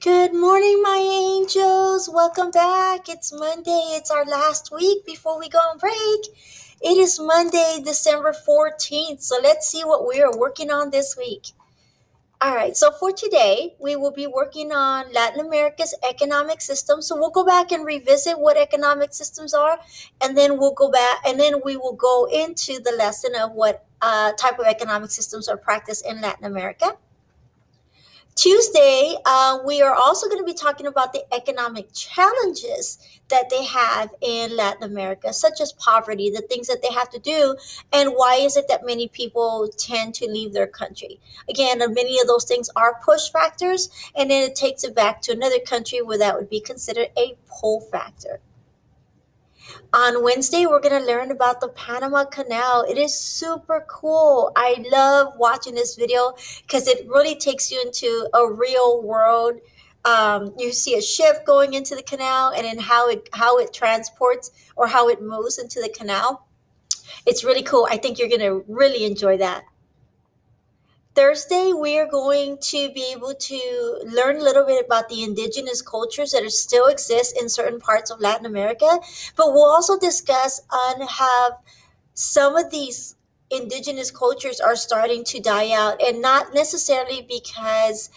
Good morning, my angels. Welcome back. It's Monday. It's our last week before we go on break. It is Monday, December 14th. So let's see what we are working on this week. All right. So for today, we will be working on Latin America's economic system. So we'll go back and revisit what economic systems are, and then we'll go back and then we will go into the lesson of what type of economic systems are practiced in Latin America. Tuesday, we are also going to be talking about the economic challenges that they have in Latin America, such as poverty, the things that they have to do, and why is it that many people tend to leave their country. Again, many of those things are push factors, and then it takes it back to another country where that would be considered a pull factor. On Wednesday, we're going to learn about the Panama Canal. It is super cool. I love watching this video because it really takes you into a real world. You see a ship going into the canal, and then how it transports or how it moves into the canal. It's really cool. I think you're going to really enjoy that. Thursday, we are going to be able to learn a little bit about the indigenous cultures that are still exist in certain parts of Latin America, but we'll also discuss on how some of these indigenous cultures are starting to die out, and not necessarily because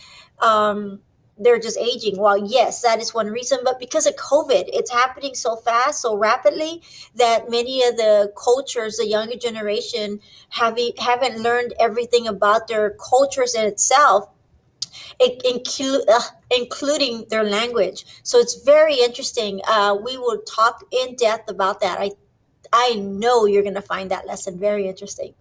they're just aging. Well, yes, that is one reason, but because of COVID, it's happening so fast, so rapidly, that many of the cultures, the younger generation, haven't learned everything about their cultures in itself, including their language. So it's very interesting. We will talk in depth about that. I know you're going to find that lesson very interesting.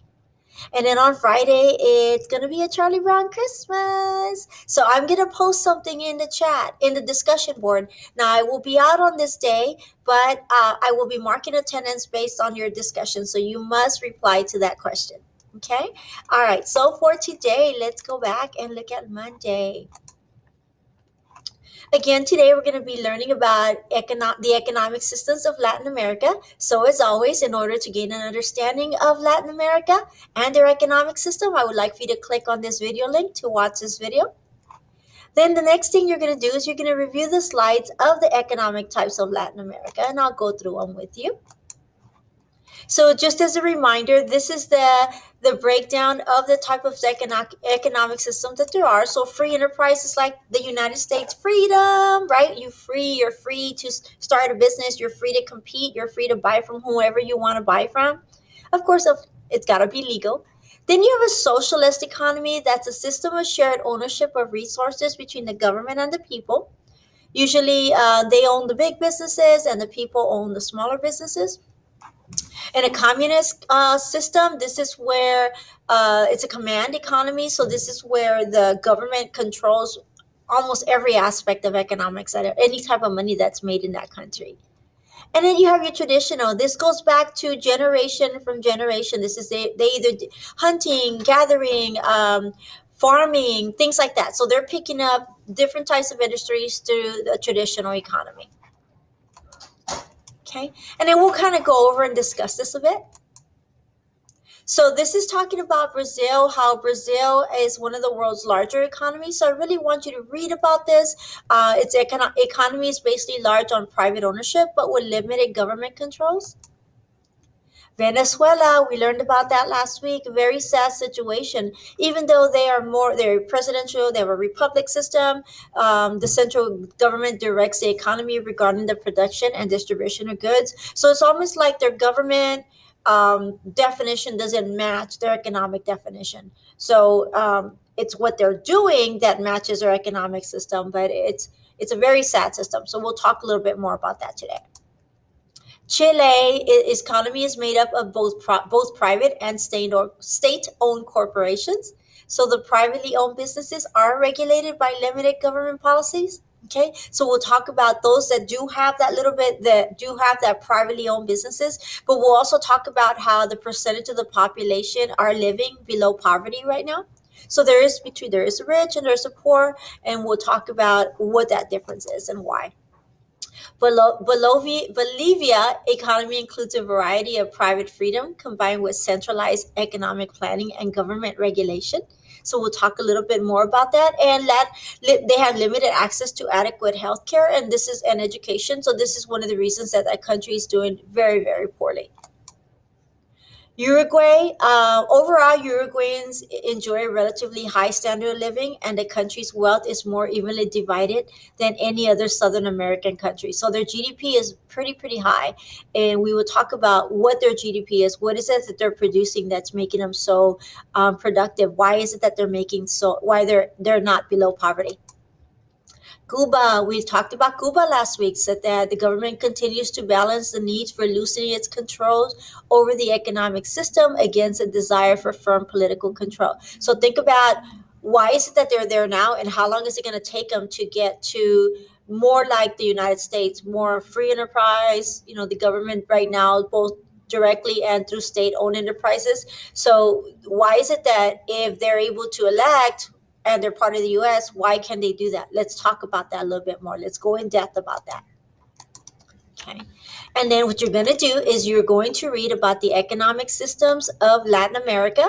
And then on Friday, it's going to be a Charlie Brown Christmas. So I'm going to post something in the chat, in the discussion board. Now, I will be out on this day, but I will be marking attendance based on your discussion. So you must reply to that question. Okay? All right. So for today, let's go back and look at Monday. Again, today we're going to be learning about the economic systems of Latin America. So, as always, in order to gain an understanding of Latin America and their economic system, I would like for you to click on this video link to watch this video. Then the next thing you're going to do is you're going to review the slides of the economic types of Latin America, and I'll go through them with you. So just as a reminder, this is the breakdown of the type of economic system that there are. So free enterprise is like the United States freedom, right? You're free to start a business. You're free to compete. You're free to buy from whoever you want to buy from. Of course, it's got to be legal. Then you have a socialist economy. That's a system of shared ownership of resources between the government and the people. Usually, they own the big businesses and the people own the smaller businesses. In a communist system, this is where it's a command economy. So this is where the government controls almost every aspect of economics, any type of money that's made in that country. And then you have your traditional. This goes back to generation from generation. This is they either hunting, gathering, farming, things like that. So they're picking up different types of industries through the traditional economy. Okay, and then we'll kind of go over and discuss this a bit. So this is talking about Brazil, how Brazil is one of the world's larger economies. So I really want you to read about this. Its economy is basically large on private ownership, but with limited government controls. Venezuela, we learned about that last week. Very sad situation. Even though they're presidential, they have a republic system. The central government directs the economy regarding the production and distribution of goods. So it's almost like their government definition doesn't match their economic definition. So it's what they're doing that matches their economic system, but it's a very sad system. So we'll talk a little bit more about that today. Chile, its economy is made up of both private and state-owned corporations. So the privately owned businesses are regulated by limited government policies. Okay, so we'll talk about those that do have that privately owned businesses, but we'll also talk about how the percentage of the population are living below poverty right now. So there is the rich and there's the poor, and we'll talk about what that difference is and why. Bolivia economy includes a variety of private freedom combined with centralized economic planning and government regulation. So we'll talk a little bit more about that. And they have limited access to adequate health care and education. So this is one of the reasons that that country is doing very, very poorly. Uruguay, overall, Uruguayans enjoy a relatively high standard of living, and the country's wealth is more evenly divided than any other Southern American country. So their GDP is pretty high, and we will talk about what their GDP is. What is it that they're producing that's making them so productive? Why is it that they're making so? Why they're not below poverty? Cuba, we talked about Cuba last week, said that the government continues to balance the need for loosening its controls over the economic system against a desire for firm political control. So think about why is it that they're there now and how long is it going to take them to get to more like the United States, more free enterprise, the government right now, both directly and through state-owned enterprises. So why is it that if they're able to elect and they're part of the US, why can they do that? Let's talk about that a little bit more. Let's go in depth about that. Okay. And then what you're going to do is you're going to read about the economic systems of Latin America.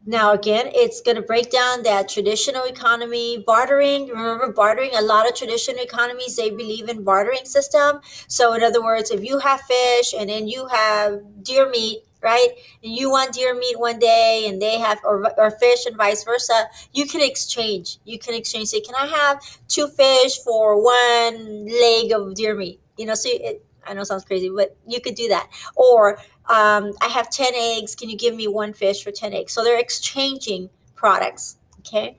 Now, again, it's going to break down that traditional economy, bartering. Remember, bartering, a lot of traditional economies, they believe in bartering system. So, in other words, if you have fish and then you have deer meat, right? And you want deer meat one day and they have, or fish and vice versa, you can exchange. You can exchange. Say, can I have two fish for one leg of deer meat? So I know it sounds crazy, but you could do that. Or I have 10 eggs. Can you give me one fish for 10 eggs? So they're exchanging products. Okay.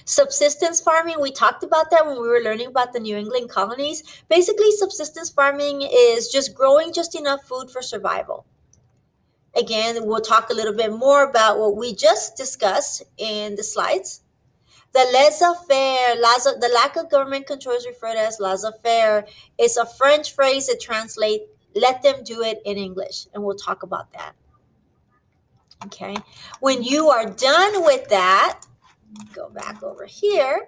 Subsistence farming, we talked about that when we were learning about the New England colonies. Basically, subsistence farming is just growing just enough food for survival. Again, we'll talk a little bit more about what we just discussed in the slides. The laissez-faire, the lack of government control is referred as laissez-faire. It's a French phrase that translates "let them do it" in English, and we'll talk about that. Okay. When you are done with that, go back over here.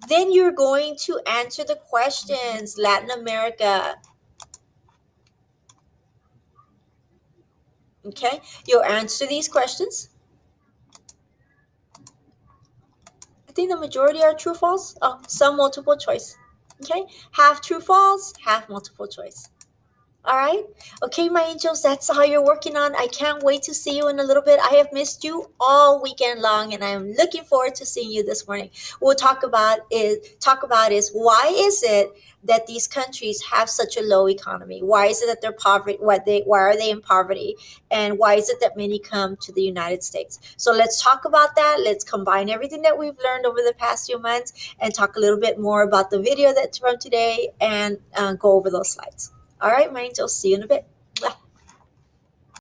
Then you're going to answer the questions. Latin America. Okay. You'll answer these questions. I think the majority are true false. Oh, some multiple choice. Okay. Half true false, half multiple choice. All right. Okay, my angels, that's how you're working on. I can't wait to see you in a little bit. I have missed you all weekend long, and I'm looking forward to seeing you this morning. We'll talk about is why is it that these countries have such a low economy? Why is it that they're poverty? Why are they in poverty? And why is it that many come to the United States? So let's talk about that. Let's combine everything that we've learned over the past few months and talk a little bit more about the video that's from today and go over those slides. All right, my angels, see you in a bit.